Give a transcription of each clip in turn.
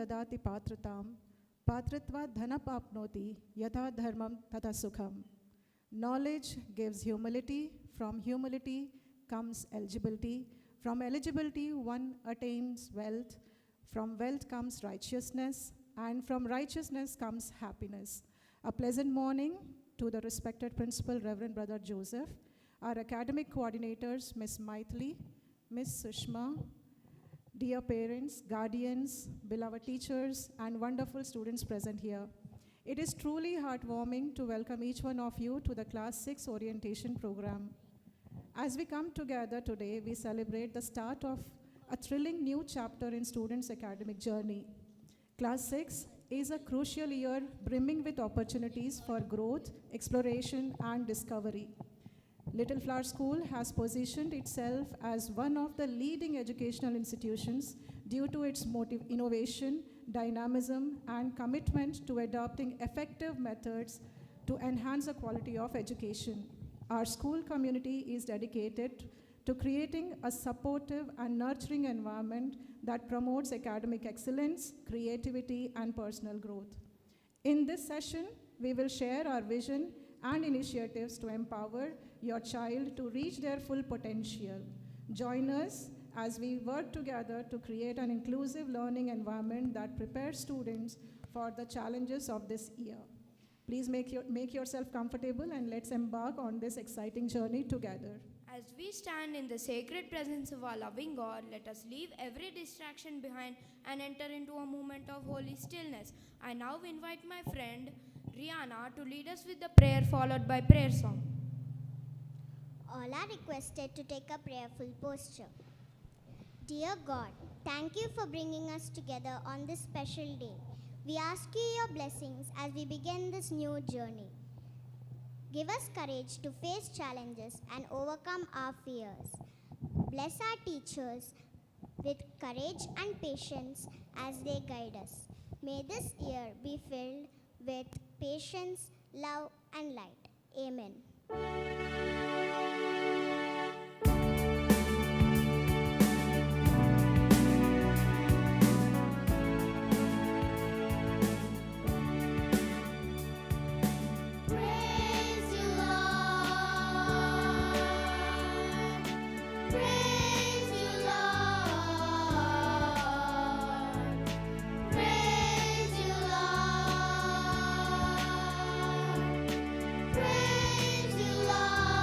dadati patratam, patritva dhanapapnoti, yatha dharmam tata sukham. Knowledge gives humility, from humility comes eligibility, from eligibility one attains wealth, from wealth comes righteousness, and from righteousness comes happiness. A pleasant morning to the respected Principal Reverend Brother Joseph, our academic coordinators, Ms. Maithili, Ms. Sushma, dear parents, guardians, beloved teachers, and wonderful students present here. It is truly heartwarming to welcome each one of you to the Class 6 orientation program. As we come together today, we celebrate the start of a thrilling new chapter in students' academic journey. Class 6 is a crucial year brimming with opportunities for growth, exploration, and discovery. Little Flower School has positioned itself as one of the leading educational institutions due to its innovation, dynamism, and commitment to adopting effective methods to enhance the quality of education. Our school community is dedicated to creating a supportive and nurturing environment that promotes academic excellence, creativity, and personal growth. In this session, we will share our vision and initiatives to empower your child to reach their full potential. Join us as we work together to create an inclusive learning environment that prepares students for the challenges of this year. Please make yourself comfortable and let's embark on this exciting journey together. As we stand in the sacred presence of our loving God, let us leave every distraction behind and enter into a moment of holy stillness. I now invite my friend Rihanna to lead us with the prayer followed by prayer song. All are requested to take a prayerful posture. Dear God, thank you for bringing us together on this special day. We ask you your blessings as we begin this new journey. Give us courage to face challenges and overcome our fears. Bless our teachers with courage and patience as they guide us. May this year be filled with patience, love, and light. Amen. Praise you, Lord.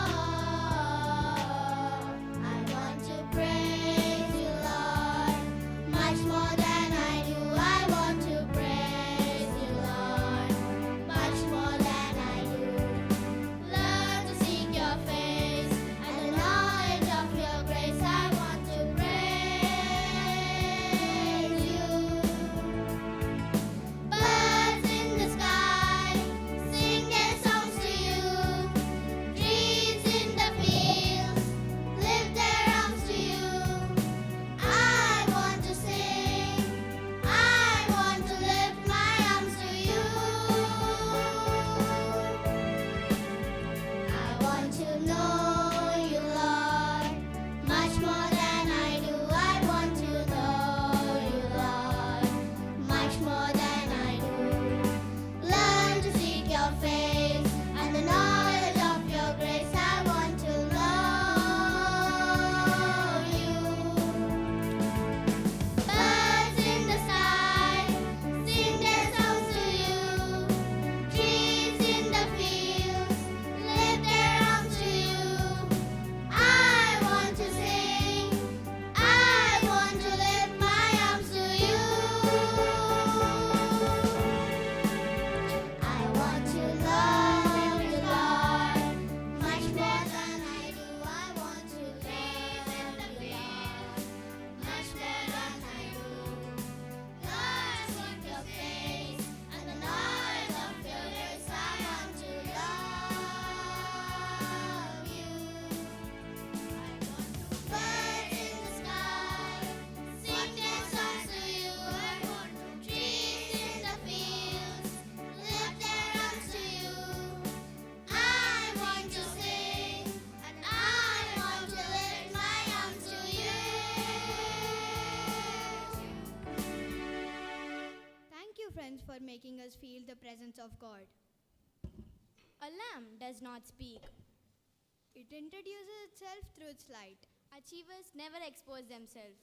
for making us feel the presence of God. A lamp does not speak. It introduces itself through its light, Achievers never expose themselves.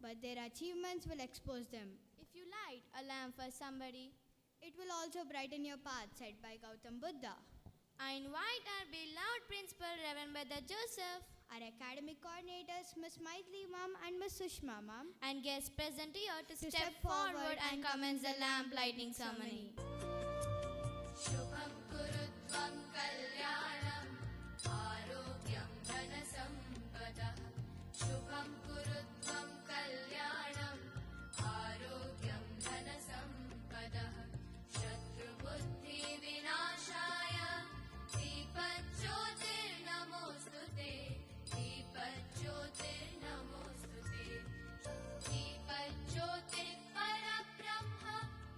but their achievements will expose them. If you light a lamp for somebody, It will also brighten your path, said by Gautam Buddha. I invite our beloved principal, Reverend Brother Joseph, Our academic coordinators, Miss Maitli Ma'am and Miss Sushma Ma'am, and guest present here to To step forward and commence the lamp lighting ceremony. शुभं कुरुत्वं कल्याणं आरोग्यं धनसम्पदः शुभं कुरुत्वं कल्याणं आरोग्यं धनसम्पदः शत्रुबुद्धिविनाशाय दीपज्योतिर्नमोऽस्तु ते दीपज्योतिर्नमोऽस्तु ते दीपज्योतिर्परब्रह्म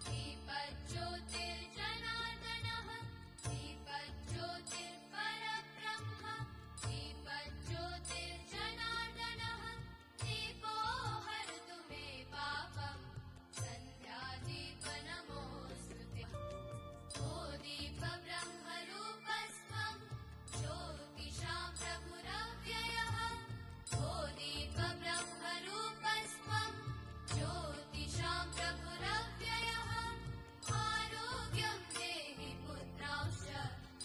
दीपज्योतिर्जनार्दनः दीपज्योतिर्परब्रह्म दीपज्योतिर्जनार्दनः दीपो हरतु मे पापं सन्ध्यादीपनमोऽस्तु ते ओ दीपब्रह्मरूपस्त्वं ज्योतिषां प्रभुरव्ययः ओ दीपब्रह्मरूपस्त्वं ज्योतिषां प्रभुरव्ययः आरोग्यं देहि पुत्रांश्च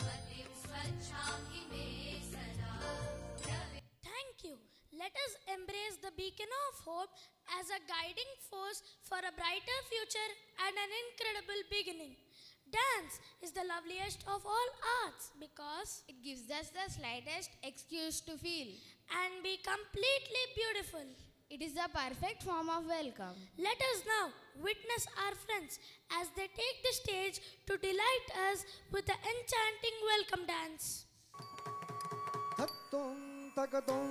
मतिं स्वच्छां हि मे सदा Thank you. Let us embrace the beacon of hope as a guiding force for a brighter future and an incredible beginning. Dance is the loveliest of all arts because It gives us the slightest excuse to feel. and be completely beautiful. It is the perfect form of welcome. Let us now witness our friends as they take the stage to delight us with the enchanting welcome dance. तत्तों तगतों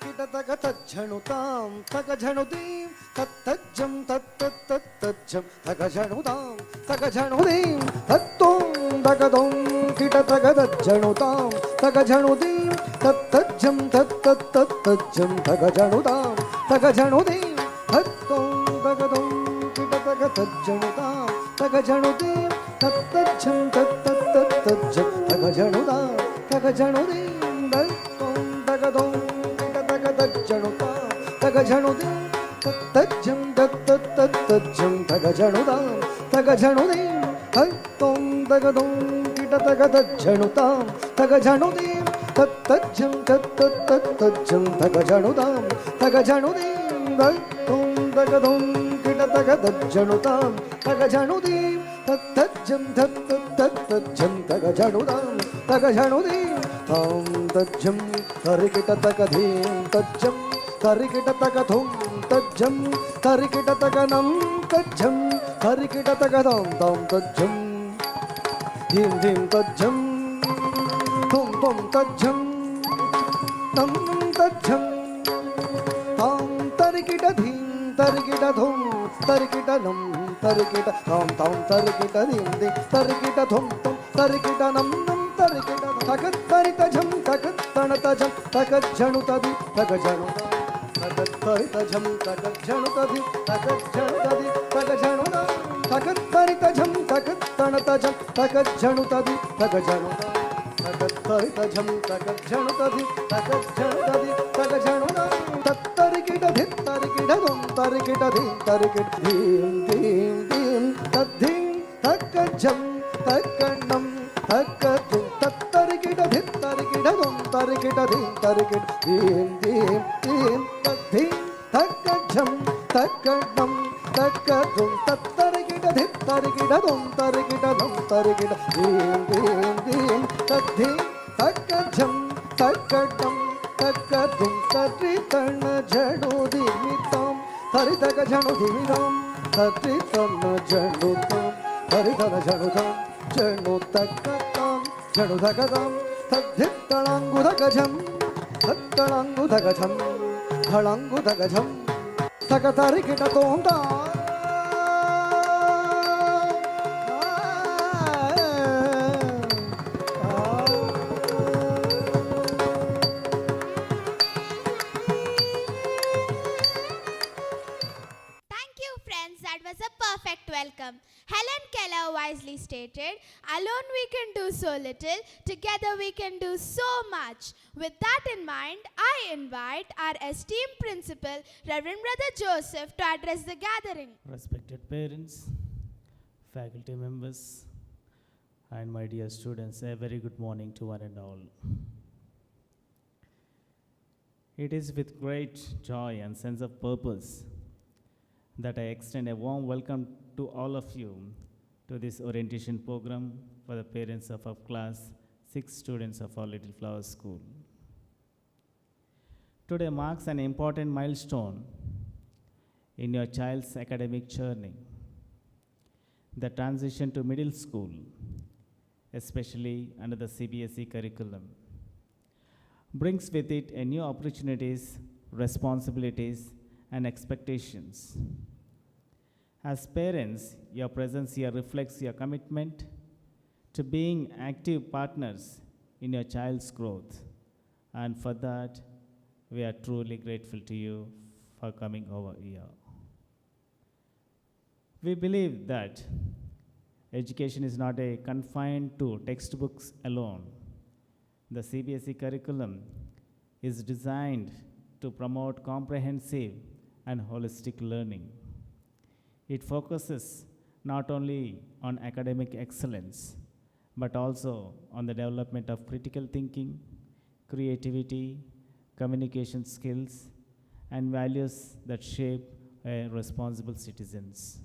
किटतगतज्झणुतां तगझणुतीं तत्तज्जं तत्तत्तज्जं तगझणुतां तगझणुतीं तत्तों तगतों किटतगतज्झणुतां तगझणुतीं तत्तज्जं तत्तत्तज्जं तगझणुतां तगझणुतीं तत्तों तगतों किटतगतज्झणुतां तगझणुतीं तत्तज्जं तत्तत्तज्जं तगझणुतां तगझणुतीं तत्तों तगतों किटतगतज्झणुतां तगझणुतीं तत्तज्जं तत्तत्तज्जं तगझणुतां तगझणुतीं तत्तों तगतों किटतगतज्झणुतां तगझणुतीं तत्तज्जं तत्तत्तज्जं तगझणुतां तगझणुतीं तत्तों तगतों किटतगतज्झणुतां तगझणुतीं तत्तज्जं तत्तत्तज्जं तगझणुतां तगझणुतीं तां तज्जं तरिकिटतकधीं तज्जं तरिकिटतकधुं तज्जं तरिकिटतकनं तज्जं तरिकिटतकदां तां तज्जं धीं धीं तज्जं तुं तुं तज्जं तं तज्जं तां तरिकिटधीं तरिकिटधुं तरिकिटनं तरिकिट तां तां तरिकिटधीं धीं तरिकिटधुं तं तरिकिटनं नं तरिकिट तकत्तरितझं तकत्तणतझं तकज्झणुतधि तकझणुतां तकत्तरितझं तकज्झणुतधि तकज्झणुतधि तकझणुतां तकत्तरितझं तकत्तणतझं तकज्झणुतधि तकझणुतां तकत्तरितझं तकज्झणुतधि तकज्झणुतधि तकझणुतां तत्तरिकिटधि तरिकिटधुं तरिकिटधि तरिकिट धीं धीं धीं तद्धीं तकज्झं तकण्णं तकद्धुं तत्तरिकिटधि तरिकिटधुं तरिकिटधि तरिकिट धीं धीं धीं तद्धीं तकज्झं तकण्णं तकद्धुं तत्तरिकिटधि तरिकिटधुं तरिकिटधुं तरिकिट धीं धीं धीं तद्धीं तकज्झं तकण्णं तकद्धुं तत्रितणझणुदिमितां तरितकझणुदिमितां तत्रितणझणुतां तरितणझणुतां झणुतकतां झणुधकतां तद्धित्तणाङ्गुधगझं तत्तणाङ्गुधगझं धणाङ्गुधगझं तकतरिकिटतों ता Thank you, friends. That was a perfect welcome. Helen Keller wisely stated, alone we can do so little, together we can do so much. With that in mind, I invite our esteemed principal, Reverend Brother Joseph, to address the gathering. Respected parents, faculty members, and my dear students, a very good morning to one and all. It is with great joy and sense of purpose that I extend a warm welcome to all of you to this orientation program for the parents of our class 6 students of our Little Flower School. Today marks an important milestone in your child's academic journey. The transition to middle school, especially under the CBSE curriculum, brings with it a new opportunities, responsibilities, and expectations. As parents, your presence here reflects your commitment to being active partners in your child's growth, and for that, we are truly grateful to you for coming over here. We believe that education is not confined to textbooks alone. The CBSE curriculum is designed to promote comprehensive and holistic learning. It focuses not only on academic excellence, but also on the development of critical thinking, creativity, communication skills, and values that shape responsible citizens.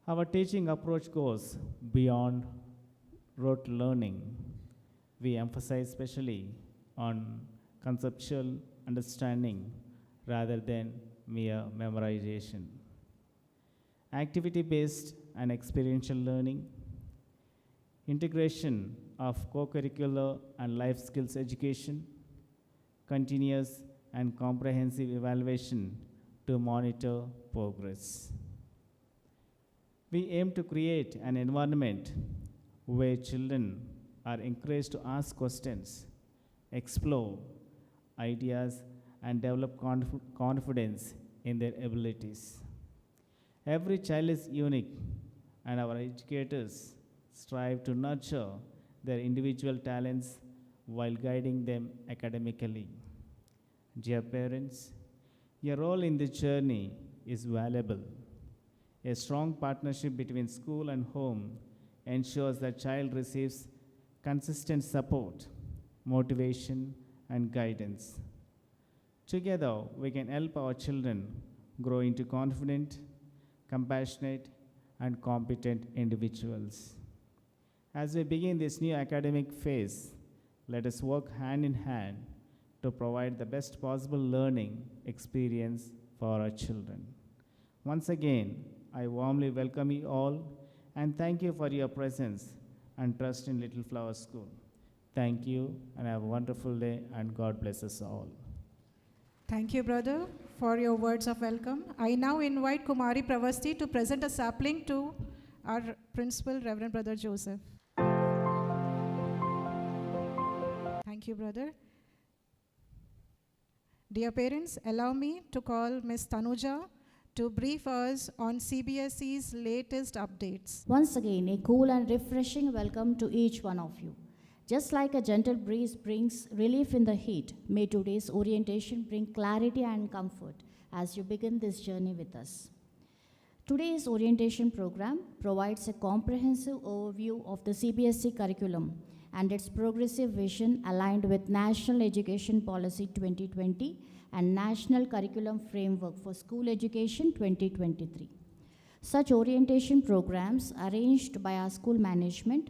Our teaching approach goes beyond rote learning. We emphasize especially on conceptual understanding rather than mere memorization. Activity-based and experiential learning, integration of co-curricular and life skills education, continuous and comprehensive evaluation to monitor progress. We aim to create an environment where children are encouraged to ask questions, explore ideas, and develop confidence in their abilities. Every child is unique, and our educators strive to nurture their individual talents while guiding them academically. Dear parents, your role in this journey is valuable. A strong partnership between school and home ensures that child receives consistent support, motivation, and guidance. Together, we can help our children grow into confident, compassionate, and competent individuals. As we begin this new academic phase, let us work hand in hand to provide the best possible learning experience for our children. Once again, I warmly welcome you all and thank you for your presence and trust in Little Flower School. Thank you and have a wonderful day and God bless us all. Thank you, brother, for your words of welcome. I now invite Kumari Pravasti to present a sapling to our principal, Reverend Brother Joseph. Thank you, brother. Dear parents, allow me to call Ms. Tanuja to brief us on CBSE's latest updates. Once again, a cool and refreshing welcome to each one of you. Just like a gentle breeze brings relief in the heat, may today's orientation bring clarity and comfort as you begin this journey with us. Today's orientation program provides a comprehensive overview of the CBSE curriculum and its progressive vision aligned with National Education Policy 2020 and National Curriculum Framework for School Education 2023. Such orientation programs arranged by our school management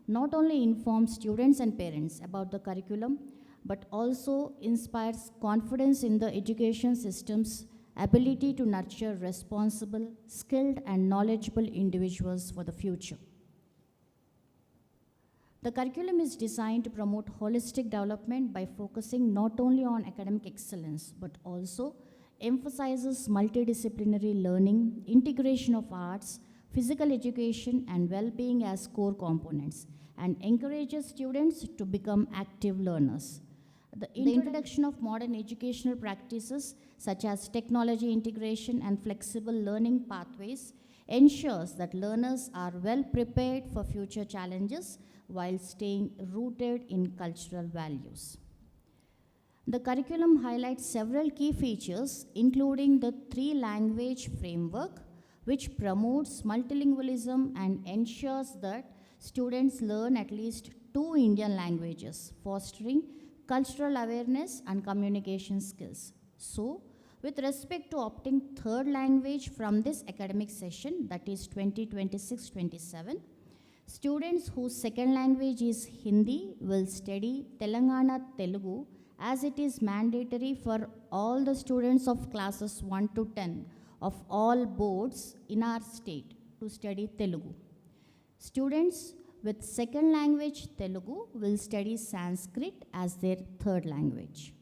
not only inform students and parents about the curriculum, but also inspires confidence in the education system's ability to nurture responsible, skilled, and knowledgeable individuals for the future. The curriculum is designed to promote holistic development by focusing not only on academic excellence, but also emphasizes multidisciplinary learning, integration of arts, physical education, and well-being as core components, and encourages students to become active learners. The introduction of modern educational practices such as technology integration and flexible learning pathways ensures that learners are well prepared for future challenges while staying rooted in cultural values. The curriculum highlights several key features, including the three-language framework, which promotes multilingualism and ensures that students learn at least two Indian languages, fostering cultural awareness and communication skills. So, with respect to opting third language from this academic session, that is 2026-27, students whose second language is Hindi will study Telangana Telugu, as it is mandatory for all the students of classes 1 to 10 of all boards in our state to study Telugu. Students with second language Telugu will study Sanskrit as their third language.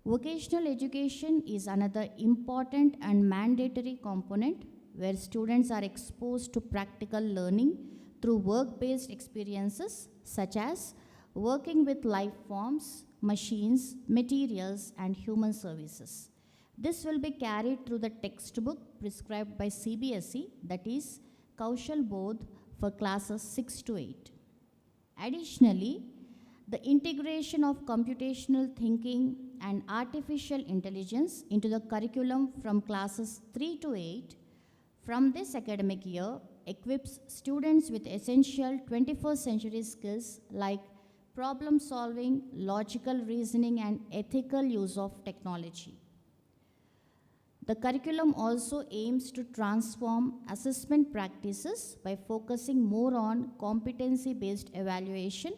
Vocational education is another important and mandatory component where students are exposed to practical learning through work-based experiences such as working with life forms, machines, materials, and human services. This will be carried through the textbook prescribed by CBSE, that is Kaushal Bodh for classes 6 to 8. Additionally, the integration of computational thinking and artificial intelligence into the curriculum from classes 3 to 8 from this academic year equips students with essential 21st century skills like problem solving, logical reasoning, and ethical use of technology. The curriculum also aims to transform assessment practices by focusing more on competency-based evaluation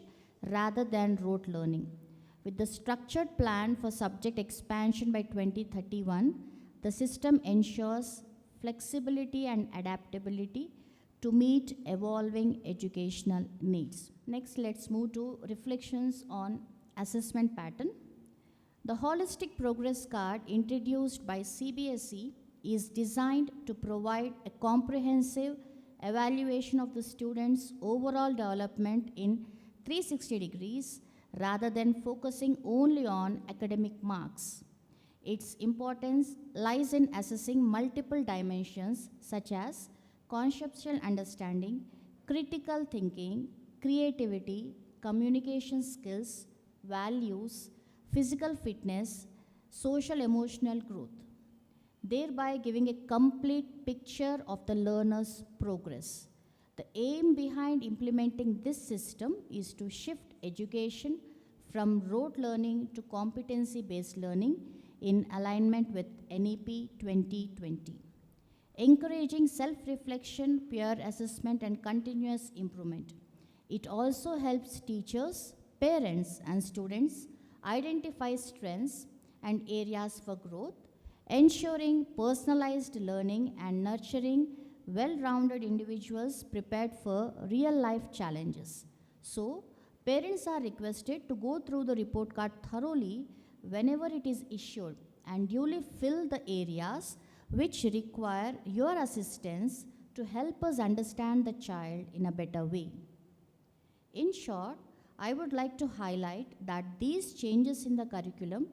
rather than rote learning. With the structured plan for subject expansion by 2031, the system ensures flexibility and adaptability to meet evolving educational needs. Next, let's move to reflections on assessment pattern. The holistic progress card introduced by CBSE is designed to provide a comprehensive evaluation of the student's overall development in 360 degrees rather than focusing only on academic marks. Its importance lies in assessing multiple dimensions such as conceptual understanding, critical thinking, creativity, communication skills, values, physical fitness, social emotional growth, thereby giving a complete picture of the learner's progress. The aim behind implementing this system is to shift education from rote learning to competency-based learning in alignment with NEP 2020, encouraging self-reflection, peer assessment, and continuous improvement. It also helps teachers, parents, and students identify strengths and areas for growth, ensuring personalized learning and nurturing well-rounded individuals prepared for real-life challenges. So, parents are requested to go through the report card thoroughly whenever it is issued and duly fill the areas which require your assistance to help us understand the child in a better way. In short, I would like to highlight that these changes in the curriculum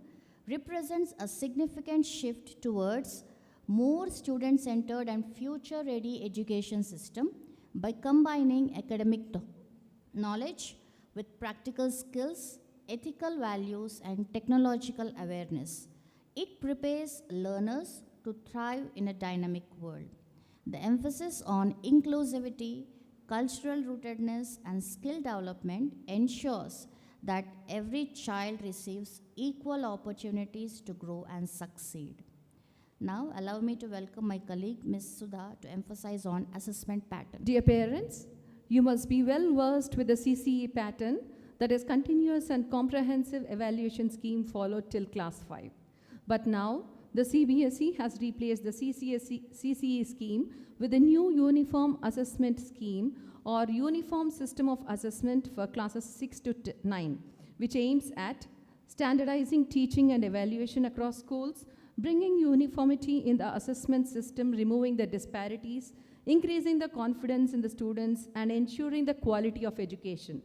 represents a significant shift towards more student-centered and future-ready education system by combining academic knowledge with practical skills, ethical values, and technological awareness. It prepares learners to thrive in a dynamic world. The emphasis on inclusivity, cultural rootedness, and skill development ensures that every child receives equal opportunities to grow and succeed. Now, allow me to welcome my colleague, Ms. Sudha, to emphasize on assessment pattern. Dear parents, you must be well versed with the CCE pattern, that is continuous and comprehensive evaluation scheme followed till class 5. But now, the CBSE has replaced the CCE scheme with a new uniform assessment scheme or uniform system of assessment for classes 6 to 9, which aims at standardizing teaching and evaluation across schools, bringing uniformity in the assessment system, removing the disparities, increasing the confidence in the students, and ensuring the quality of education.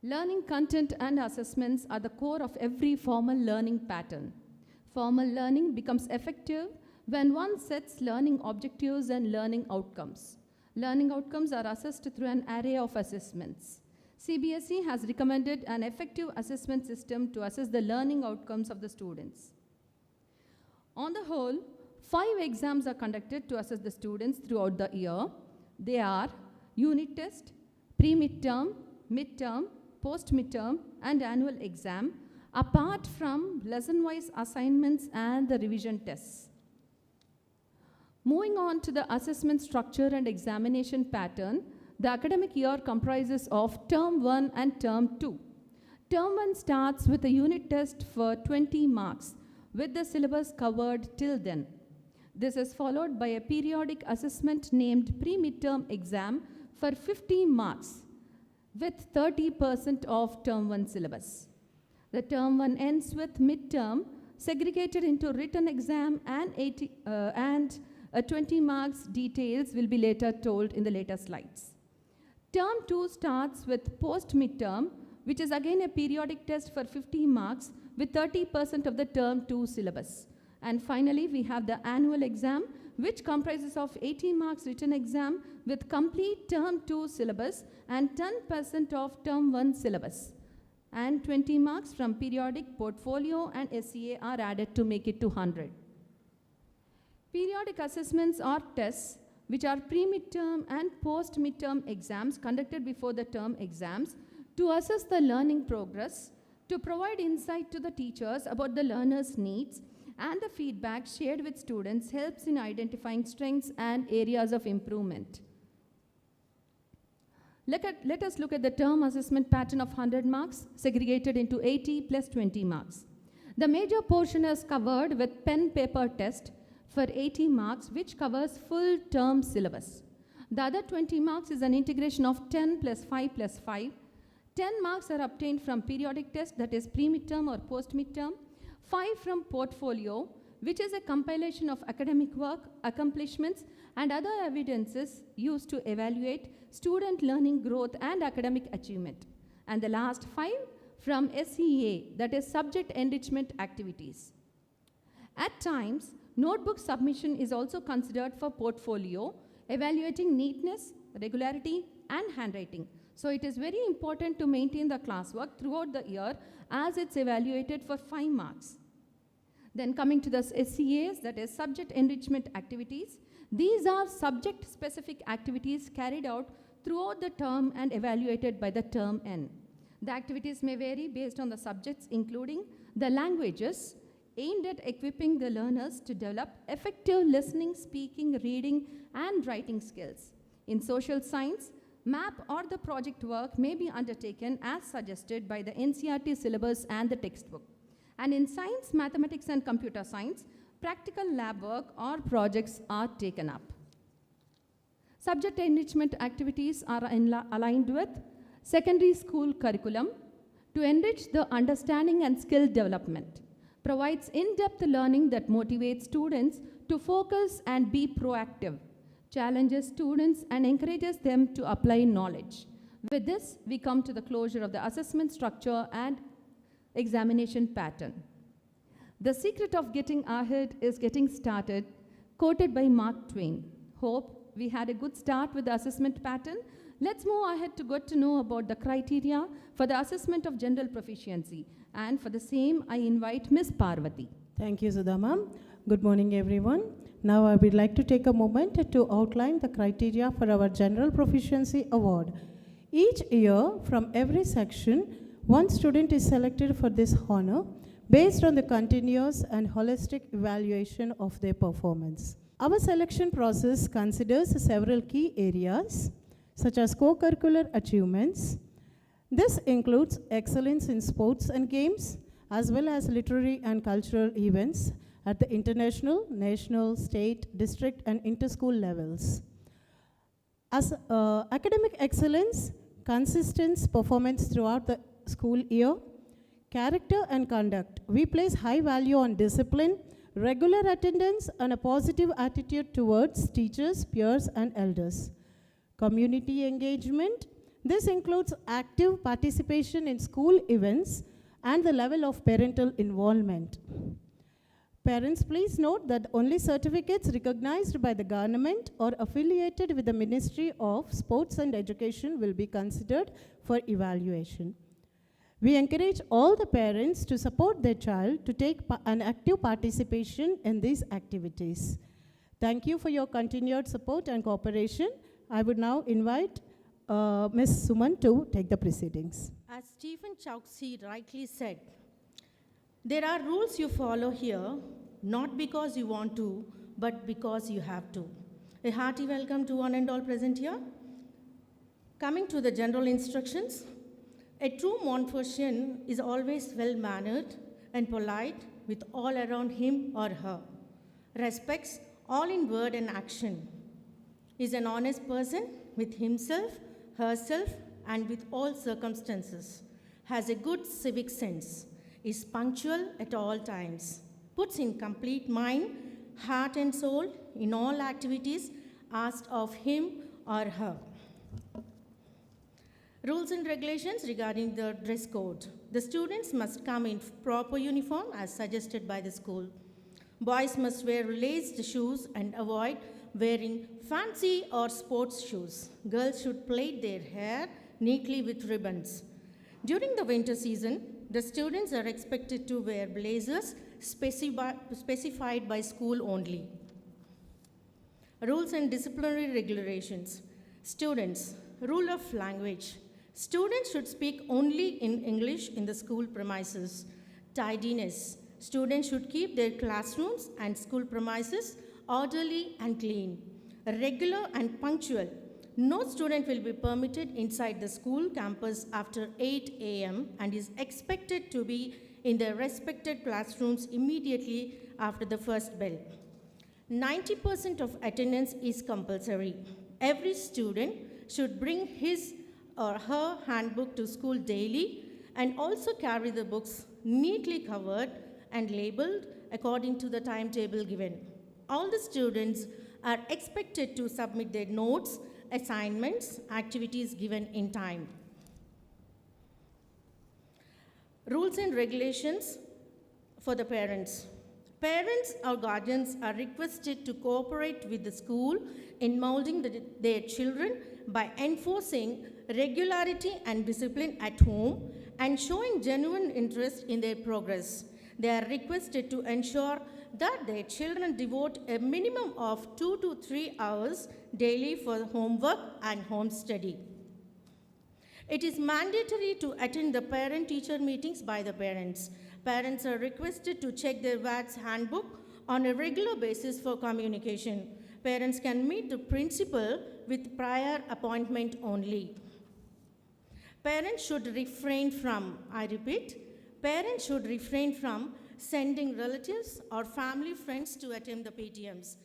Learning content and assessments are the core of every formal learning pattern. Formal learning becomes effective when one sets learning objectives and learning outcomes. Learning outcomes are assessed through an array of assessments. CBSE has recommended an effective assessment system to assess the learning outcomes of the students. On the whole, 5 exams are conducted to assess the students throughout the year. They are unit test, pre-midterm, midterm, post-midterm, and annual exam, apart from lesson-wise assignments and the revision tests. Moving on to the assessment structure and examination pattern, the academic year comprises of Term 1 and Term 2. Term 1 starts with a unit test for 20 marks, with the syllabus covered till then. This is followed by a periodic assessment named pre-midterm exam for 50 marks, with 30% of Term 1 syllabus. The Term 1 ends with midterm, segregated into written exam and 20 marks. Details will be later told in the later slides. Term 2 starts with post-midterm, which is again a periodic test for 50 marks with 30% of the Term 2 syllabus. And finally, we have the annual exam, which comprises of 80 marks written exam with complete Term 2 syllabus and 10% of Term 1 syllabus. And 20 marks from periodic, portfolio, and SEA are added to make it to 100. Periodic assessments are tests which are pre-midterm and post-midterm exams conducted before the term exams to assess the learning progress, to provide insight to the teachers about the learners' needs, and the feedback shared with students helps in identifying strengths and areas of improvement. Let us look at the term assessment pattern of 100 marks segregated into 80 plus 20 marks. The major portion is covered with pen paper test for 80 marks, which covers full term syllabus. The other 20 marks is an integration of 10 plus 5 plus 5. 10 marks are obtained from periodic test, that is pre-midterm or post-midterm. 5 from portfolio, which is a compilation of academic work, accomplishments, and other evidences used to evaluate student learning growth and academic achievement. And the last 5 from SEA, that is subject enrichment activities. At times, notebook submission is also considered for portfolio, evaluating neatness, regularity, and handwriting. So it is very important to maintain the classwork throughout the year as it's evaluated for 5 marks. Then coming to the SEAs, that is subject enrichment activities. These are subject-specific activities carried out throughout the term and evaluated by the term end. The activities may vary based on the subjects, including the languages, aimed at equipping the learners to develop effective listening, speaking, reading, and writing skills. In social science, map or the project work may be undertaken as suggested by the NCERT syllabus and the textbook. And in science, mathematics, and computer science, practical lab work or projects are taken up. Subject enrichment activities are aligned with secondary school curriculum to enrich the understanding and skill development, provides in-depth learning that motivates students to focus and be proactive, challenges students and encourages them to apply knowledge. With this, we come to the closure of the assessment structure and examination pattern. The secret of getting ahead is getting started, quoted by Mark Twain. Hope we had a good start with the assessment pattern. Let's move ahead to get to know about the criteria for the assessment of general proficiency. And for the same, I invite Ms. Parvati. Thank you, Sudha ma'am. Good morning, everyone. Now I would like to take a moment to outline the criteria for our General Proficiency Award. Each year, from every section, one student is selected for this honor based on the continuous and holistic evaluation of their performance. Our selection process considers several key areas, such as co-curricular achievements. This includes excellence in sports and games, as well as literary and cultural events at the international, national, state, district, and inter-school levels. As academic excellence, consistent performance throughout the school year, character and conduct. We place high value on discipline, regular attendance, and a positive attitude towards teachers, peers, and elders. Community engagement. This includes active participation in school events and the level of parental involvement. Parents, please note that only certificates recognized by the government or affiliated with the Ministry of Sports and Education will be considered for evaluation. We encourage all the parents to support their child to take an active participation in these activities. Thank you for your continued support and cooperation. I would now invite Ms. Suman to take the proceedings. As Stephen Chowksey rightly said, there are rules you follow here, not because you want to, but because you have to. A hearty welcome to one and all present here. Coming to the general instructions, a true Montfortian is always well-mannered and polite with all around him or her, respects all in word and action, is an honest person with himself, herself, and with all circumstances, has a good civic sense, is punctual at all times, puts in complete mind, heart and soul in all activities asked of him or her. Rules and regulations regarding the dress code. The students must come in proper uniform as suggested by the school. Boys must wear laced shoes and avoid wearing fancy or sports shoes. Girls should plait their hair neatly with ribbons. During the winter season, the students are expected to wear blazers specified by school only. Rules and disciplinary regulations. Students, rule of language. Students should speak only in English in the school premises. Tidiness. Students should keep their classrooms and school premises orderly and clean. Regular and punctual. No student will be permitted inside the school campus after 8 a.m. and is expected to be in their respected classrooms immediately after the first bell. 90% of attendance is compulsory. Every student should bring his or her handbook to school daily and also carry the books neatly covered and labeled according to the timetable given. All the students are expected to submit their notes, assignments, activities given in time. Rules and regulations for the parents. Parents or guardians are requested to cooperate with the school in molding their children by enforcing regularity and discipline at home and showing genuine interest in their progress. They are requested to ensure that their children devote a minimum of 2 to 3 hours daily for homework and home study. It is mandatory to attend the parent-teacher meetings by the parents. Parents are requested to check their VAT's handbook on a regular basis for communication. Parents can meet the principal with prior appointment only. Parents should refrain from, I repeat, parents should refrain from sending relatives or family friends to attend the PTMs,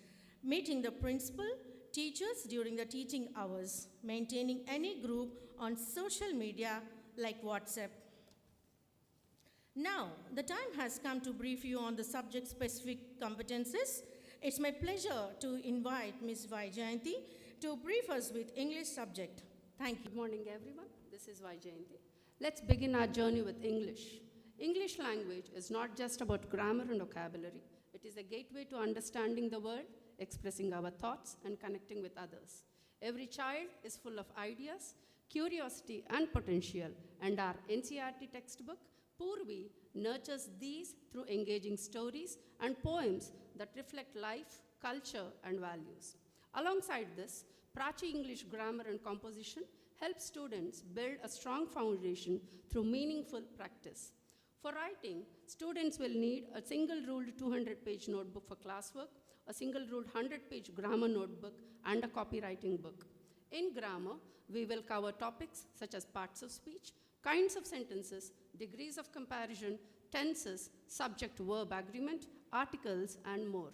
meeting the principal, teachers during the teaching hours, maintaining any group on social media like WhatsApp. Now, the time has come to brief you on the subject-specific competences. It's my pleasure to invite Ms. Vaijayanti to brief us with English subject. Thank you. Good morning, everyone. This is Vaijayanti. Let's begin our journey with English. English language is not just about grammar and vocabulary. It is a gateway to understanding the world, expressing our thoughts, and connecting with others. Every child is full of ideas, curiosity, and potential, and our NCERT textbook, Purvi, nurtures these through engaging stories and poems that reflect life, culture, and values. Alongside this, Prachi English grammar and composition helps students build a strong foundation through meaningful practice. For writing, students will need a single-ruled 200-page notebook for classwork, a single-ruled 100-page grammar notebook, and a copywriting book. In grammar, we will cover topics such as parts of speech, kinds of sentences, degrees of comparison, tenses, subject-verb agreement, articles, and more.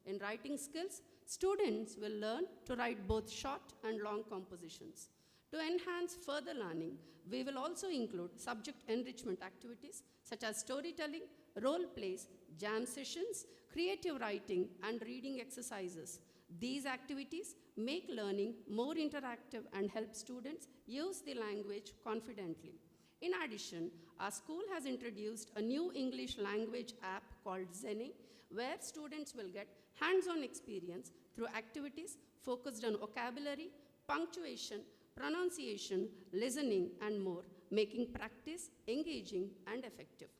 In writing skills, students will learn to write both short and long compositions. To enhance further learning, we will also include subject enrichment activities such as storytelling, role plays, jam sessions, creative writing, and reading exercises. These activities make learning more interactive and help students use the language confidently. In addition, our school has introduced a new English language app called Zene, where students will get hands-on experience through activities focused on vocabulary, punctuation, pronunciation, listening, and more, making practice engaging and effective.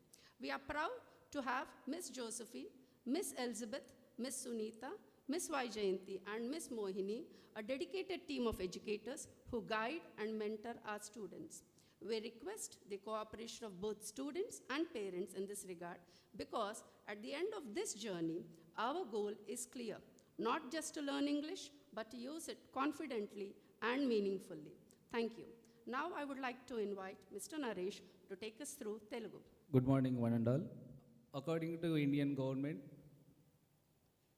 We are proud to have Miss Josephine, Miss Elizabeth, Miss Sunita, Miss Vaijayanti, and Miss Mohini, a dedicated team of educators who guide and mentor our students. We request the cooperation of both students and parents in this regard, because at the end of this journey, our goal is clear, not just to learn English, but to use it confidently and meaningfully. Thank you. Now I would like to invite Mr. Naresh to take us through Telugu. Good morning, one and all. According to Indian government,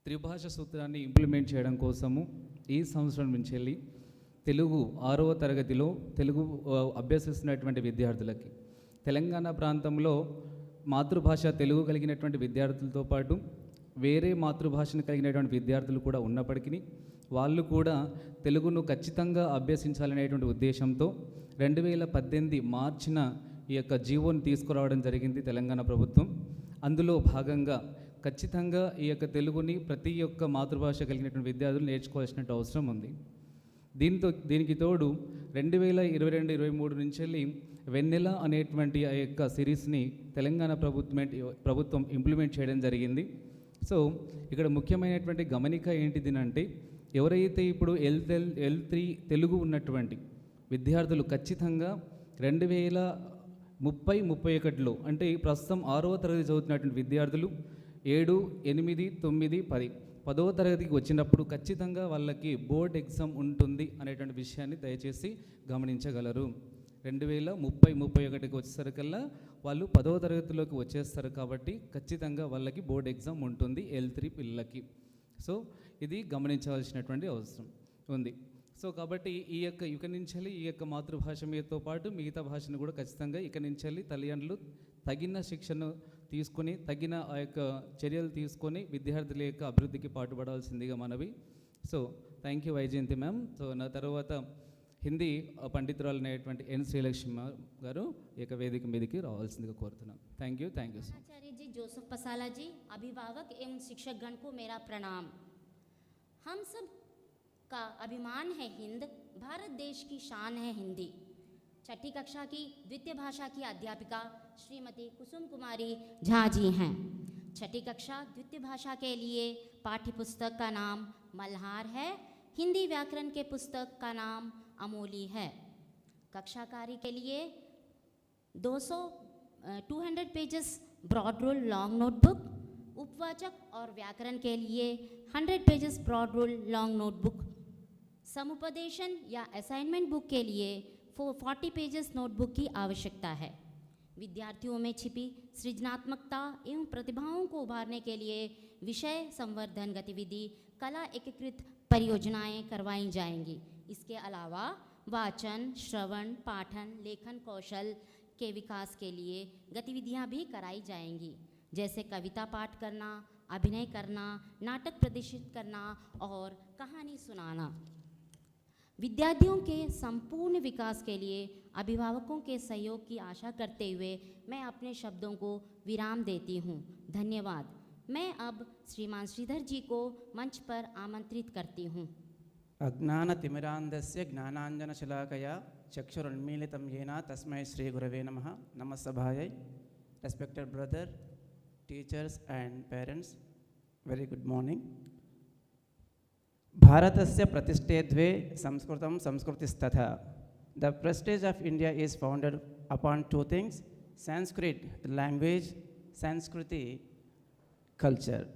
త్రిభాష సూత్రాన్ని implement చేయడం కోసము ఈ సంవత్సరం నుంచి వెళ్ళి తెలుగు 6వ తరగతిలో తెలుగు అభ్యసిస్తున్నటువంటి విద్యార్థులకి తెలంగాణ ప్రాంతంలో మాతృభాష తెలుగు కలిగినటువంటి విద్యార్థులతో పాటు వేరే మాతృభాషను కలిగినటువంటి విద్యార్థులు కూడా ఉన్నప్పటికీ వాళ్ళు కూడా తెలుగును ఖచ్చితంగా అభ్యసించాలనేటువంటి ఉద్దేశంతో 2018 మార్చిన ఈ యొక్క జీవోని తీసుకురావడం జరిగింది తెలంగాణ ప్రభుత్వం. అందులో భాగంగా ఖచ్చితంగా ఈ యొక్క తెలుగుని ప్రతి ఒక్క మాతృభాష కలిగినటువంటి విద్యార్థులు నేర్చుకోవాల్సిన అవసరం ఉంది. దీనికి తోడు 2022-23 నుంచి వెళ్ళి వెన్నెల అనేటువంటి ఆ యొక్క సిరీస్ని తెలంగాణ ప్రభుత్వం ఇంప్లిమెంట్ చేయడం జరిగింది. సో ఇక్కడ ముఖ్యమైనటువంటి గమనిక ఏంటిదినంటే, ఎవరైతే ఇప్పుడు L3 తెలుగు ఉన్నటువంటి విద్యార్థులు ఖచ్చితంగా 2030-31లో అంటే ప్రస్తుతం 6వ తరగతి చదువుతున్నటువంటి విద్యార్థులు 7, 8, 9, 10 10వ తరగతికి వచ్చినప్పుడు ఖచ్చితంగా వాళ్ళకి బోర్డ్ ఎగ్జామ్ ఉంటుంది అనేటువంటి విషయాన్ని దయచేసి గమనించగలరు. 2030-31కి వచ్చేసరికల్లా వాళ్ళు 10వ తరగతిలోకి వచ్చేస్తారు కాబట్టి ఖచ్చితంగా వాళ్ళకి బోర్డ్ ఎగ్జామ్ ఉంటుంది L3 పిల్లలకి. సో ఇది గమనించవలసినటువంటి అవసరం ఉంది. సో కాబట్టి ఇక నుంచి ఈ యొక్క మాతృభాష మీదతో పాటు మిగతా భాషను కూడా ఖచ్చితంగా ఇక నుంచి తల్లిదండ్రులు తగిన శిక్షను తీసుకొని తగిన ఆ యొక్క చర్యలు తీసుకొని విద్యార్థుల యొక్క అభివృద్ధికి పాటుపడాల్సిందిగా మనవి. So thank you Vyjayanthi ma'am. So నా తర్వాత హిందీ పండితురాలు అనేటువంటి ఎన్ శ్రీలక్ష్మి గారు ఈ యొక్క వేదిక మీదకి రావాల్సిందిగా కోరుతున్నాను. Thank you so Acharya ji, Joseph Pasala ji, अभिभावक एवं शिक्षकगण को मेरा प्रणाम. हम सब का अभिमान है हिंद, भारत देश की शान है हिंदी. छठी कक्षा की द्वितीय भाषा की अध्यापिका श्रीमती कुसुम कुमारी झा जी हैं. छठी कक्षा द्वितीय भाषा के लिए पाठ्य पुस्तक का नाम मल्हार है. हिंदी व्याकरण के पुस्तक का नाम अमोली है. कक्षा कार्य के लिए 200 pages broad rule long notebook, उपवाचक और व्याकरण के लिए 100 pages broad rule long notebook, समुपदेशन या असाइनमेंट बुक के लिए 40 पेजेस नोटबुक की आवश्यकता है. विद्यार्थियों में छिपी सृजनात्मकता एवं प्रतिभाओं को उभारने के लिए विषय संवर्धन गतिविधि, कला एकीकृत परियोजनाएं करवाई जाएंगी. इसके अलावा वाचन, श्रवण, पाठन, लेखन कौशल के विकास के लिए गतिविधियां भी कराई जाएंगी, जैसे कविता पाठ करना, अभिनय करना, नाटक प्रदर्शित करना और कहानी सुनाना. विद्यार्थियों के संपूर्ण विकास के लिए अभिभावकों के सहयोग की आशा करते हुए मैं अपने शब्दों को विराम देती हूँ. धन्यवाद. मैं अब श्रीमान श्रीधर जी को मंच पर आमंत्रित करती हूँ. अज्ञानतिमिरान्धस्य ज्ञानाञ्जनशलाकया चक्षुरुन्मीलितं येन तस्मै श्रीगुरवे नमः. नमस्सभायै. Respected brother, teachers and parents, very good morning. भारतस्य प्रतिष्ठे संस्कृतं संस्कृतिस्तथा. The prestige of India is founded upon two things: Sanskrit, the language, Sanskriti, culture.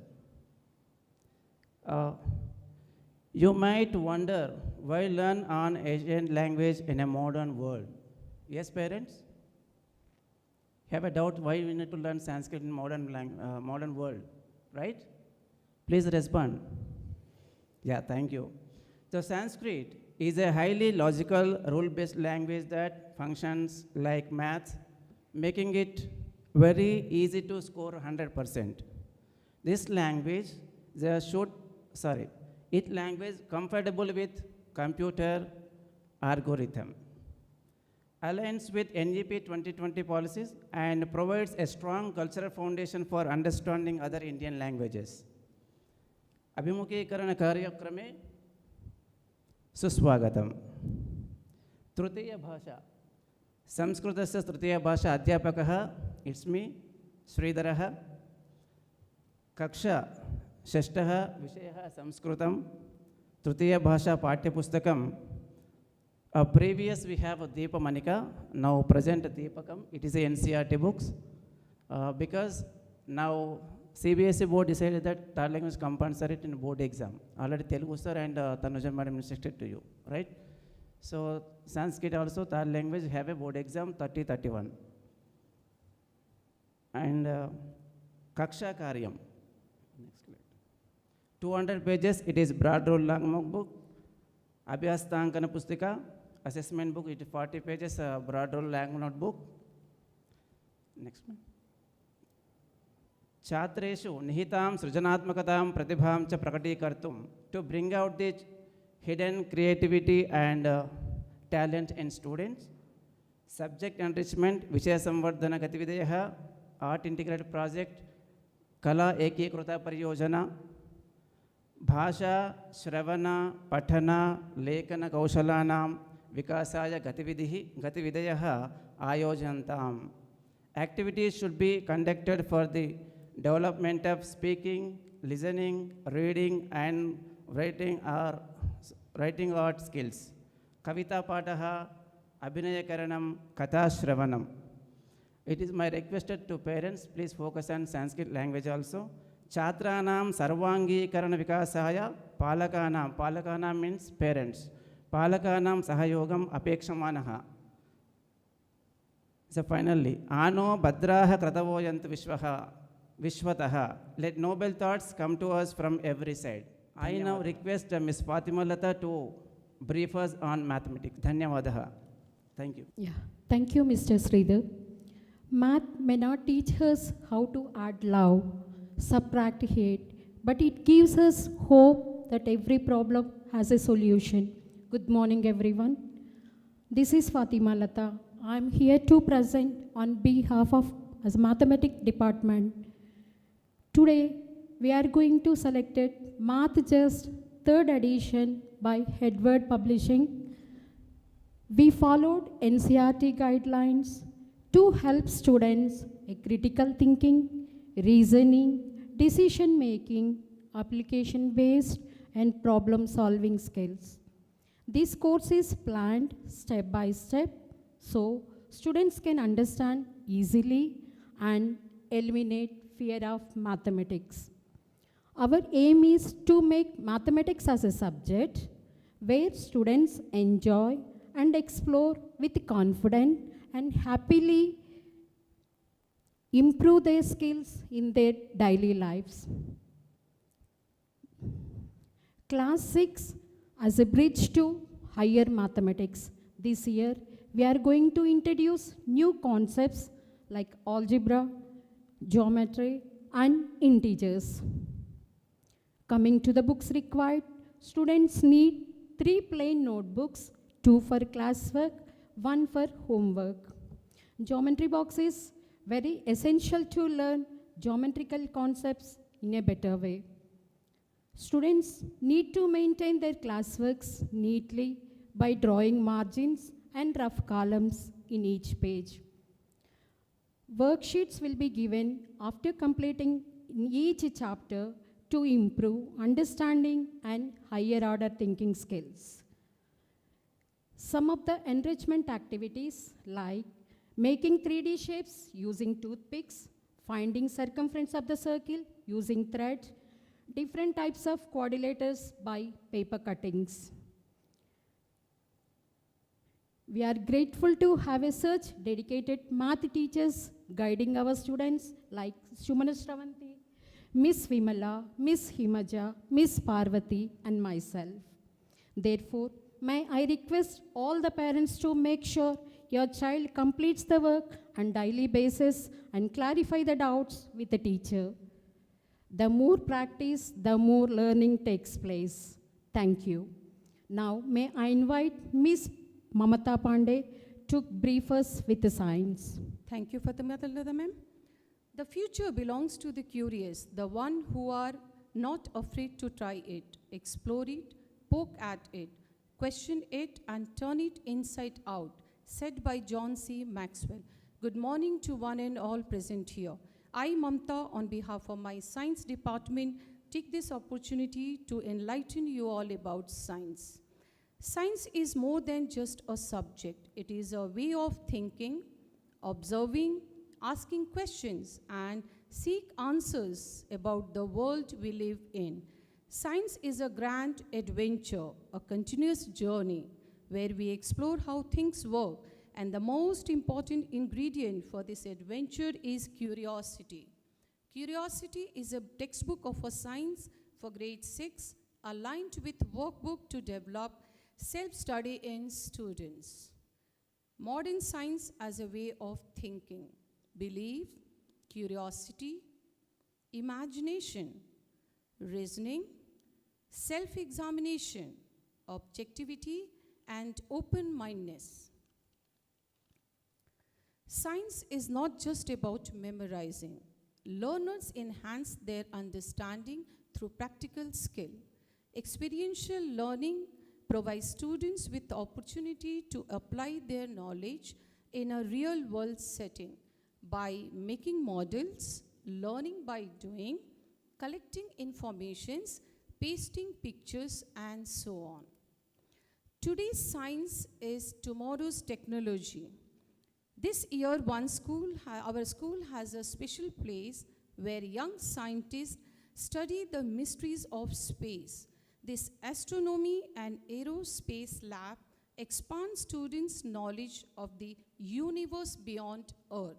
You might wonder why learn an ancient language in a modern world. Yes, parents? Have a doubt why we need to learn Sanskrit in modern world, right? Please respond. Yeah, thank you. So Sanskrit is a highly logical, rule-based language that functions like math, making it very easy to score 100%. This language Each language compatible with computer algorithm, aligns with NGP 2020 policies, and provides a strong cultural foundation for understanding other Indian languages. अभिमुखीकरण कार्यक्रमे सुस्वागतम्। तृतीय भाषा संस्कृतस्य तृतीय भाषा अध्यापकः it's मी श्रीधरः। कक्षा षष्ठः विषयः संस्कृतं। तृतीय भाषा पाठ्यपुस्तकं previous we have a Deepamanika, now present Deepakam. It is a NCERT books because now CBSE board decided that third language compulsory in board exam. Already Telugu sir and Tanuja madam instructed to you, right? So Sanskrit also third language have a board exam 30-31. And Kaksha Karyam, 200 pages, it is broad rule long book. Abhyastankana Pustika, assessment book, it is 40 pages, broad rule long notebook. Next one. छात्रेषु निहितां सृजनात्मकतां प्रतिभां च प्रकटीकर्तुं to bring out the hidden creativity and talent in students. Subject enrichment, विषय संवर्धन गतिविधयः, art integrated project, कला एकीकृता परियोजना, भाषा श्रवण पठन लेखन कौशलानां विकासाय गतिविधयः आयोजन्ताम्. Activities should be conducted for the development of speaking, listening, reading and writing art skills. Kavita Pataha, Abhinayakaranam, Katha Shravanam. It is my request to parents, please focus on Sanskrit language also. Chatranam Sarvangikaran Vikasaya, Palakanam means parents. Palakanam Sahayogam Apekshamanaha. So finally, Ano Badraha Kratavoyant Vishwataha. Let noble thoughts come to us from every side. I now request Ms. Fatima Lata to brief us on mathematics. Dhanyavadaha. Thank you. Yeah, thank you, Mr. Sridhar. Math may not teach us how to add love, subtract hate, but it gives us hope that every problem has a solution. Good morning, everyone. This is Fatima Lata. I'm here to present on behalf of as Mathematics Department. Today, we are going to select it Math Just 3rd edition by Edward Publishing. We followed NCERT guidelines to help students a critical thinking, reasoning, decision making, application based and problem solving skills. This course is planned step by step so students can understand easily and eliminate fear of mathematics. Our aim is to make mathematics as a subject where students enjoy and explore with confidence and happily improve their skills in their daily lives. Class 6 as a bridge to higher mathematics. This year, we are going to introduce new concepts like algebra, geometry, and integers. Coming to the books required, students need 3 plain notebooks, 2 for classwork, 1 for homework. Geometry box is very essential to learn geometrical concepts in a better way. Students need to maintain their classworks neatly by drawing margins and rough columns in each page. Worksheets will be given after completing in each chapter to improve understanding and higher order thinking skills. Some of the enrichment activities like making 3D shapes using toothpicks, finding circumference of the circle using thread, different types of quadrilaters by paper cuttings. We are grateful to have a such dedicated math teachers guiding our students like Shumana Shravanti, Miss Vimala, Miss Himaja, Miss Parvati, and myself. Therefore, may I request all the parents to make sure your child completes the work on daily basis and clarify the doubts with the teacher. The more practice, the more learning takes place. Thank you. Now, may I invite Miss Mamata Pandey to brief us with the science. Thank you, Fatimata ma'am. The future belongs to the curious, the one who are not afraid to try it, explore it, poke at it, question it, and turn it inside out, said by John C. Maxwell. Good morning to one and all present here. I, Mamta, on behalf of my science department, take this opportunity to enlighten you all about science. Science is more than just a subject. It is a way of thinking, observing, asking questions, and seek answers about the world we live in. Science is a grand adventure, a continuous journey where we explore how things work, and the most important ingredient for this adventure is curiosity. Curiosity is a textbook of a science for grade 6, aligned with workbook to develop self-study in students. Modern science as a way of thinking, belief, curiosity, imagination, reasoning, self-examination, objectivity, and open-mindedness. Science is not just about memorizing. Learners enhance their understanding through practical skill. Experiential learning provides students with the opportunity to apply their knowledge in a real-world setting by making models, learning by doing, collecting informations, pasting pictures, and so on. Today's science is tomorrow's technology. This year, our school has a special place where young scientists study the mysteries of space. This astronomy and aerospace lab expands students' knowledge of the universe beyond Earth.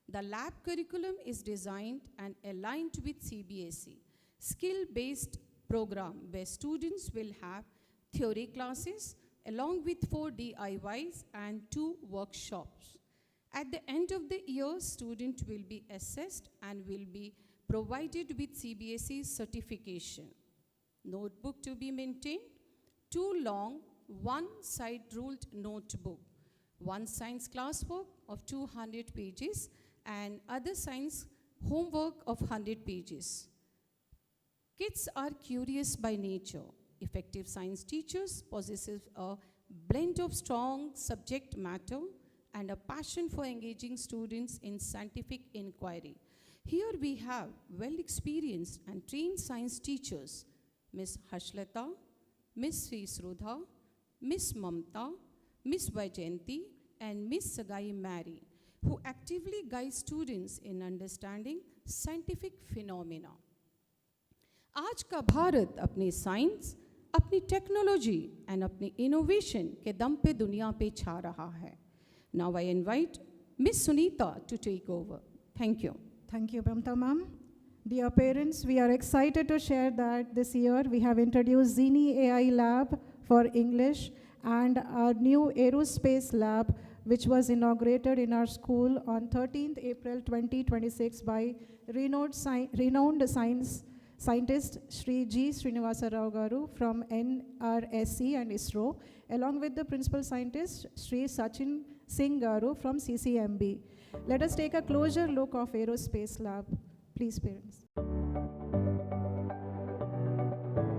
The lab curriculum is designed and aligned with CBSE, skill-based program where students will have theory classes along with 4 DIYs and 2 workshops. At the end of the year, students will be assessed and will be provided with CBSE certification. Notebook to be maintained, 2 long, 1 side-ruled notebook, 1 science classwork of 200 pages, and other science homework of 100 pages. Kids are curious by nature. Effective science teachers possess a blend of strong subject matter and a passion for engaging students in scientific inquiry. Here we have well-experienced and trained science teachers, Ms. Hashlata, Ms. Sri Srudha, Ms. Mamta, Ms. Vajayanti, and Ms. Sagai Mary, who actively guide students in understanding scientific phenomena. आज का भारत अपनी science, अपनी technology and अपनी innovation के दम पे दुनिया पे छा रहा है. Now I invite Ms. Sunita to take over. Thank you. Thank you, Mamta ma'am. Dear parents, we are excited to share that this year we have introduced Zini AI Lab for English and our new Aerospace Lab, which was inaugurated in our school on 13th April 2026 by renowned scientist Shri G. Srinivasa Rao Garu from NRSC and ISRO, along with the principal scientist Shri Sachin Singh Garu from CCMB. Let us take a closer look of Aerospace Lab. Please, parents.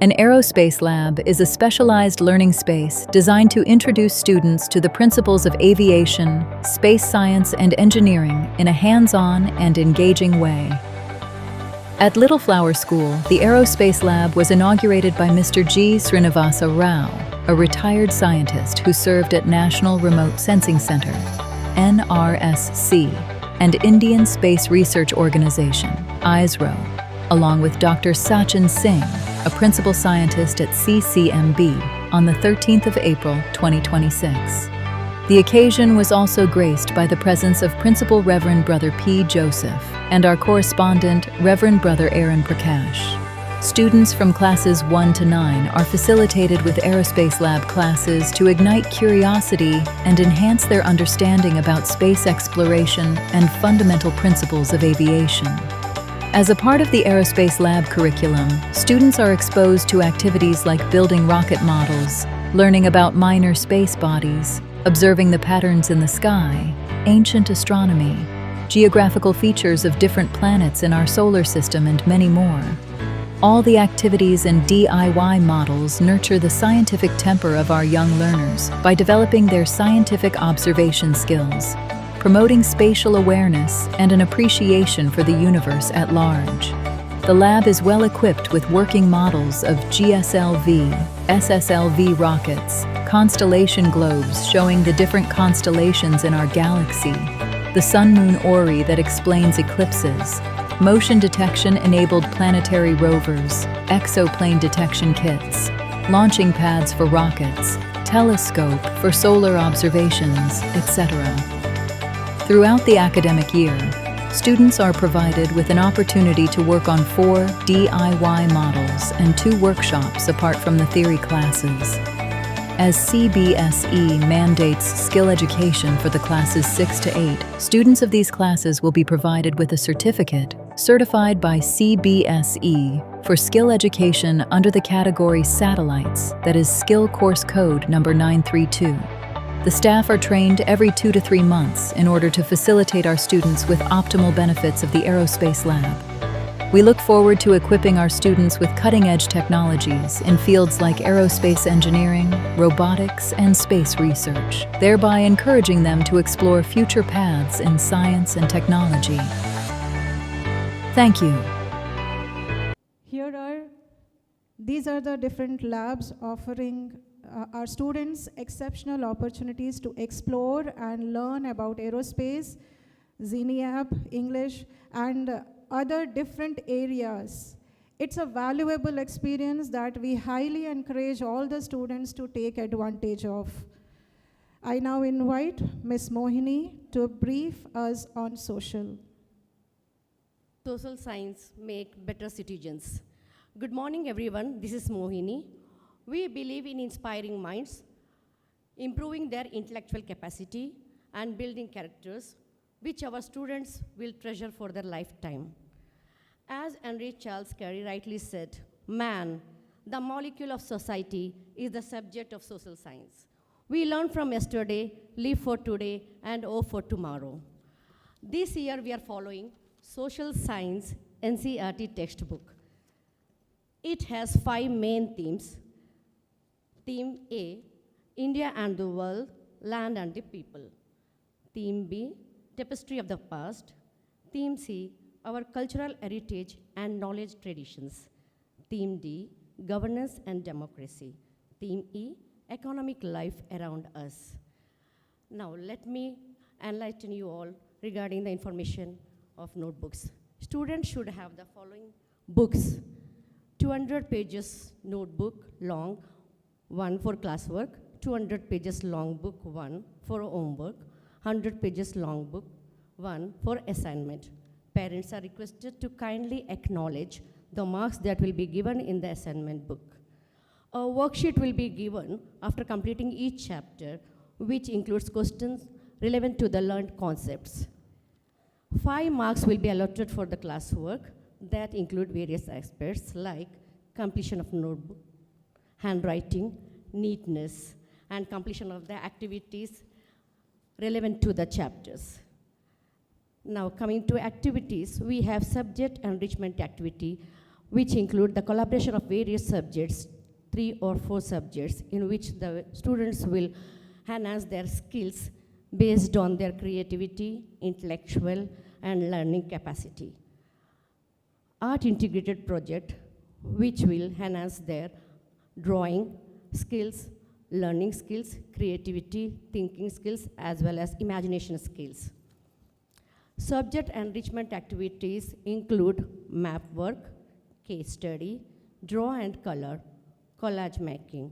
An Aerospace Lab is a specialized learning space designed to introduce students to the principles of aviation, space science, and engineering in a hands-on and engaging way. At Little Flower School, the Aerospace Lab was inaugurated by Mr. G. Srinivasa Rao, a retired scientist who served at National Remote Sensing Center, NRSC, and Indian Space Research Organization, ISRO, along with Dr. Sachin Singh, a principal scientist at CCMB, on the 13th of April, 2026. The occasion was also graced by the presence of Principal Reverend Brother P. Joseph and our correspondent, Reverend Brother Aaron Prakash. Students from classes 1 to 9 are facilitated with Aerospace Lab classes to ignite curiosity and enhance their understanding about space exploration and fundamental principles of aviation. As a part of the Aerospace Lab curriculum, students are exposed to activities like building rocket models, learning about minor space bodies, observing the patterns in the sky, ancient astronomy, geographical features of different planets in our solar system, and many more. All the activities and DIY models nurture the scientific temper of our young learners by developing their scientific observation skills, promoting spatial awareness and an appreciation for the universe at large. The lab is well equipped with working models of GSLV, SSLV rockets, constellation globes showing the different constellations in our galaxy, the sun-moon Ori that explains eclipses, motion detection-enabled planetary rovers, exoplane detection kits, launching pads for rockets, telescope for solar observations, etc. Throughout the academic year, students are provided with an opportunity to work on 4 DIY models and 2 workshops apart from the theory classes. As CBSE mandates skill education for the classes 6 to 8, students of these classes will be provided with a certificate certified by CBSE for skill education under the category Satellites, that is Skill Course Code number 932. The staff are trained every 2 to 3 months in order to facilitate our students with optimal benefits of the Aerospace Lab. We look forward to equipping our students with cutting-edge technologies in fields like aerospace engineering, robotics, and space research, thereby encouraging them to explore future paths in science and technology. Thank you. These are the different labs offering our students exceptional opportunities to explore and learn about aerospace, Xeniab, English, and other different areas. It's a valuable experience that we highly encourage all the students to take advantage of. I now invite Ms. Mohini to brief us on social. Social science make better citizens. Good morning, everyone. This is Mohini. We believe in inspiring minds, improving their intellectual capacity, and building characters, which our students will treasure for their lifetime. As Henry Charles Carey rightly said, man, the molecule of society, is the subject of social science. We learn from yesterday, live for today, and hope for tomorrow. This year we are following Social Science NCERT textbook. It has 5 main themes. Theme A, India and the world, land and the people. Theme B, tapestry of the past. Theme C, our cultural heritage and knowledge traditions. Theme D, governance and democracy. Theme E, economic life around us. Now let me enlighten you all regarding the information of notebooks. Students should have the following books: 200 pages notebook long, 1 for classwork, 200 pages long book, 1 for homework, 100 pages long book, 1 for assignment. Parents are requested to kindly acknowledge the marks that will be given in the assignment book. A worksheet will be given after completing each chapter, which includes questions relevant to the learned concepts. 5 marks will be allotted for the classwork that include various aspects like completion of notebook, handwriting, neatness, and completion of the activities relevant to the chapters. Now coming to activities, we have subject enrichment activity, which include the collaboration of various subjects, 3 or 4 subjects, in which the students will enhance their skills based on their creativity, intellectual, and learning capacity. Art integrated project, which will enhance their drawing skills, learning skills, creativity, thinking skills, as well as imagination skills. Subject enrichment activities include map work, case study, draw and color, collage making.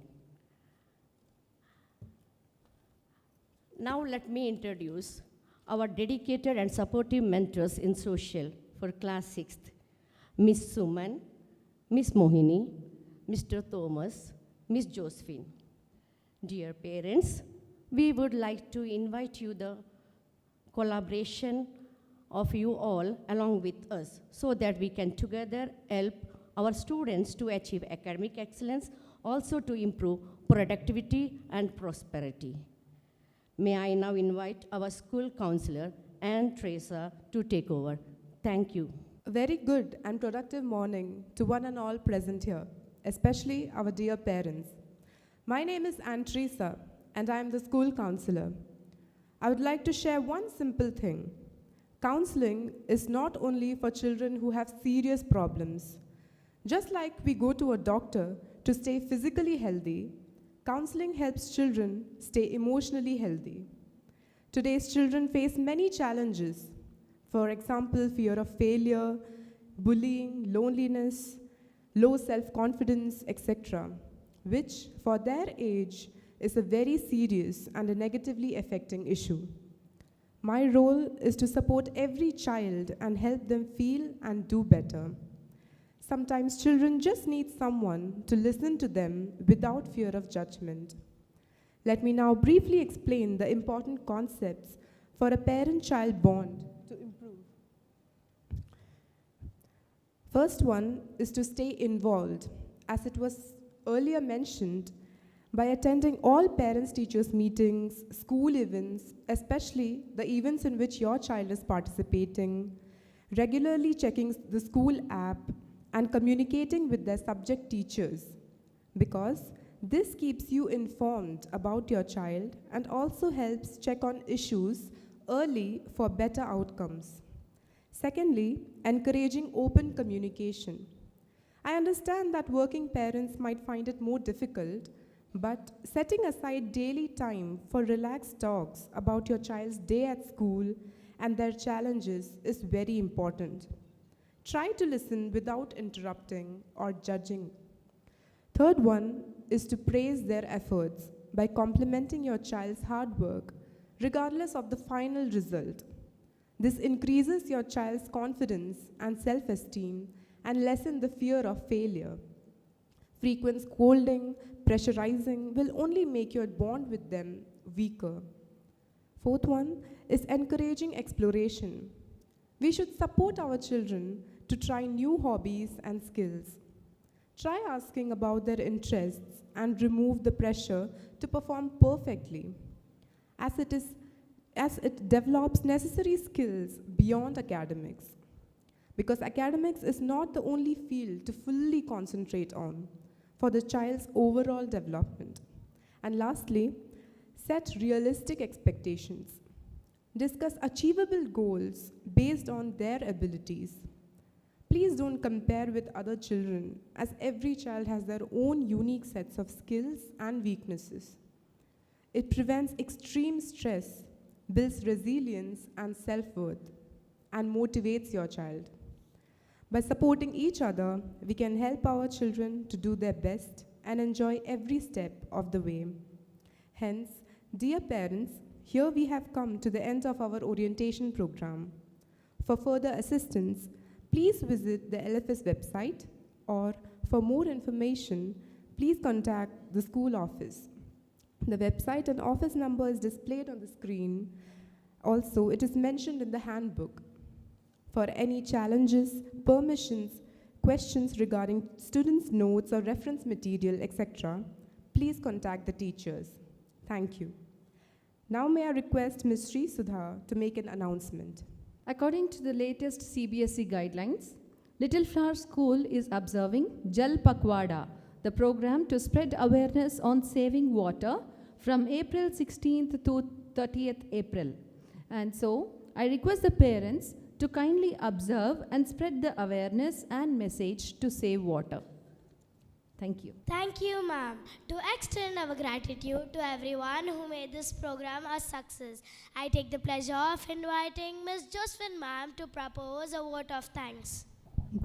Now let me introduce our dedicated and supportive mentors in social for class 6th, Miss Suman, Miss Mohini, Mr. Thomas, Miss Josephine. Dear parents, we would like to invite you the collaboration of you all along with us so that we can together help our students to achieve academic excellence, also to improve productivity and prosperity. May I now invite our school counselor, Anne Teresa, to take over. Thank you. A very good and productive morning to one and all present here, especially our dear parents. My name is Anne Teresa, and I am the school counselor. I would like to share one simple thing. Counseling is not only for children who have serious problems. Just like we go to a doctor to stay physically healthy, counseling helps children stay emotionally healthy. Today's children face many challenges. For example, fear of failure, bullying, loneliness, low self-confidence, etc., which for their age is a very serious and a negatively affecting issue. My role is to support every child and help them feel and do better. Sometimes children just need someone to listen to them without fear of judgment. Let me now briefly explain the important concepts for a parent-child bond to improve. First one is to stay involved, as it was earlier mentioned, by attending all parents-teachers meetings, school events, especially the events in which your child is participating, regularly checking the school app, and communicating with their subject teachers, because this keeps you informed about your child and also helps check on issues early for better outcomes. Secondly, encouraging open communication. I understand that working parents might find it more difficult, but setting aside daily time for relaxed talks about your child's day at school and their challenges is very important. Try to listen without interrupting or judging. Third one is to praise their efforts by complimenting your child's hard work, regardless of the final result. This increases your child's confidence and self-esteem and lessens the fear of failure. Frequent scolding, pressurizing will only make your bond with them weaker. Fourth one is encouraging exploration. We should support our children to try new hobbies and skills. Try asking about their interests and remove the pressure to perform perfectly, as it develops necessary skills beyond academics. Because academics is not the only field to fully concentrate on for the child's overall development. And lastly, set realistic expectations. Discuss achievable goals based on their abilities. Please don't compare with other children, as every child has their own unique sets of skills and weaknesses. It prevents extreme stress, builds resilience and self-worth, and motivates your child. By supporting each other, we can help our children to do their best and enjoy every step of the way. Hence, dear parents, here we have come to the end of our orientation program. For further assistance, please visit the LFS website, or for more information, please contact the school office. The website and office number is displayed on the screen. Also, it is mentioned in the handbook. For any challenges, permissions, questions regarding students' notes or reference material, etc., please contact the teachers. Thank you. Now may I request Ms. Sri Sudha to make an announcement. According to the latest CBSE guidelines, Little Flower School is observing Jal Pakwada, the program to spread awareness on saving water from April 16th to 30th April. And so, I request the parents to kindly observe and spread the awareness and message to save water. Thank you. Thank you, ma'am. To extend our gratitude to everyone who made this program a success, I take the pleasure of inviting Ms. Josephine, ma'am, to propose a vote of thanks.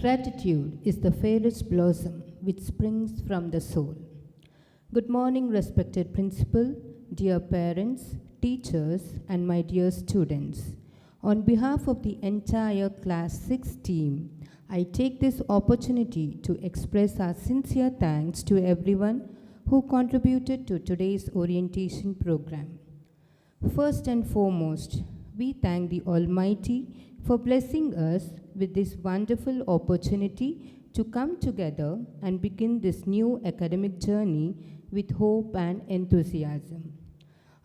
Gratitude is the fairest blossom which springs from the soul. Good morning, respected principal, dear parents, teachers, and my dear students. On behalf of the entire Class 6 team, I take this opportunity to express our sincere thanks to everyone who contributed to today's orientation program. First and foremost, we thank the Almighty for blessing us with this wonderful opportunity to come together and begin this new academic journey with hope and enthusiasm.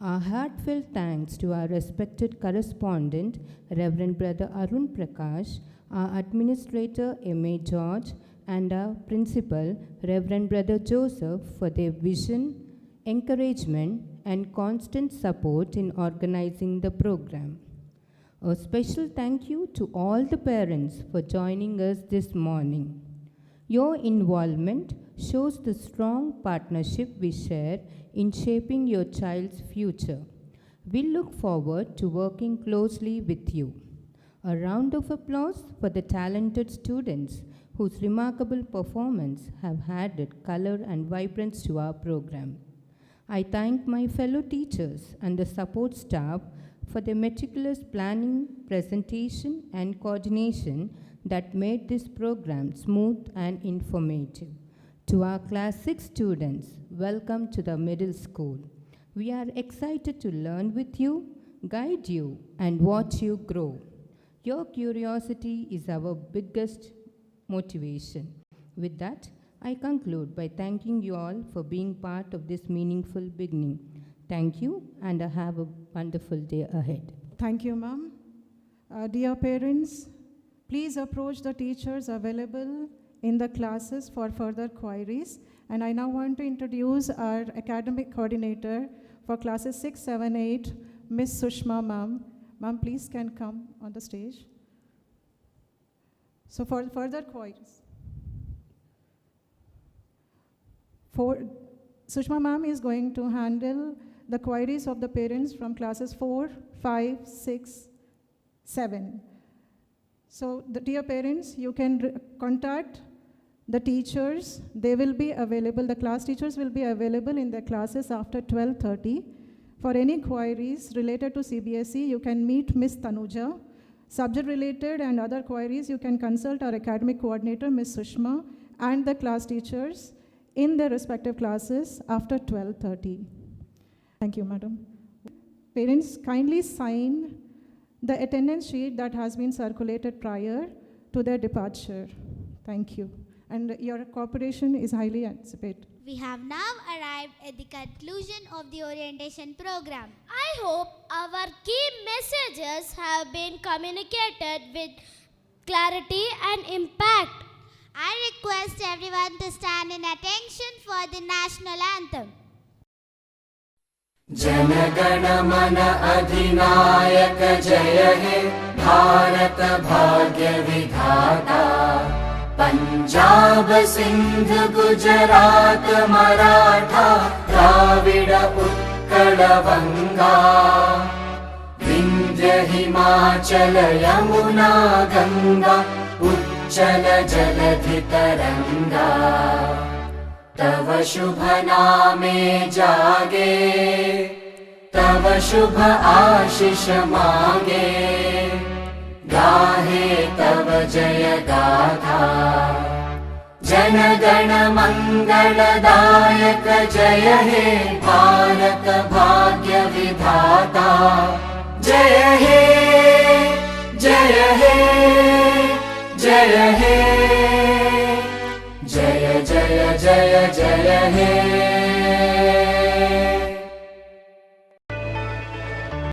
Our heartfelt thanks to our respected correspondent, Reverend Brother Arun Prakash, our administrator, M.A. George, and our principal, Reverend Brother Joseph, for their vision, encouragement, and constant support in organizing the program. A special thank you to all the parents for joining us this morning. Your involvement shows the strong partnership we share in shaping your child's future. We look forward to working closely with you. A round of applause for the talented students whose remarkable performance have added color and vibrance to our program. I thank my fellow teachers and the support staff for their meticulous planning, presentation, and coordination that made this program smooth and informative. To our Class 6 students, welcome to the middle school. We are excited to learn with you, guide you, and watch you grow. Your curiosity is our biggest motivation. With that, I conclude by thanking you all for being part of this meaningful beginning. Thank you, and have a wonderful day ahead. Thank you, ma'am. Dear parents, please approach the teachers available in the classes for further queries. And I now want to introduce our academic coordinator for classes 6, 7, 8, Miss Sushma, ma'am. Ma'am, please can come on the stage. So for further queries, Sushma ma'am is going to handle the queries of the parents from classes 4, 5, 6, 7. So dear parents, you can contact the teachers. They will be available, the class teachers will be available in their classes after 12:30. For any queries related to CBSE, you can meet Miss Tanuja. Subject related and other queries, you can consult our academic coordinator, Miss Sushma, and the class teachers in their respective classes after 12:30. Thank you, madam. Parents, kindly sign the attendance sheet that has been circulated prior to their departure. Thank you. And your cooperation is highly anticipated. We have now arrived at the conclusion of the orientation program. I hope our key messages have been communicated with clarity and impact. I request everyone to stand in attention for the national anthem. Jana Gana मन अधिनायक जय हे भारत भाग्य विधाता पंजाब सिंध गुजरात मराठा द्राविड उत्कल बंगा विंध्य हिमाचल यमुना गंगा उच्चल जलधि तरंगा तव शुभ नामे जागे तव शुभ आशीष मांगे गाहे तव जय गाथा जन गण मंगलदायक जय हे भारत भाग्य विधाता जय हे जय हे जय हे जय जय जय जय हे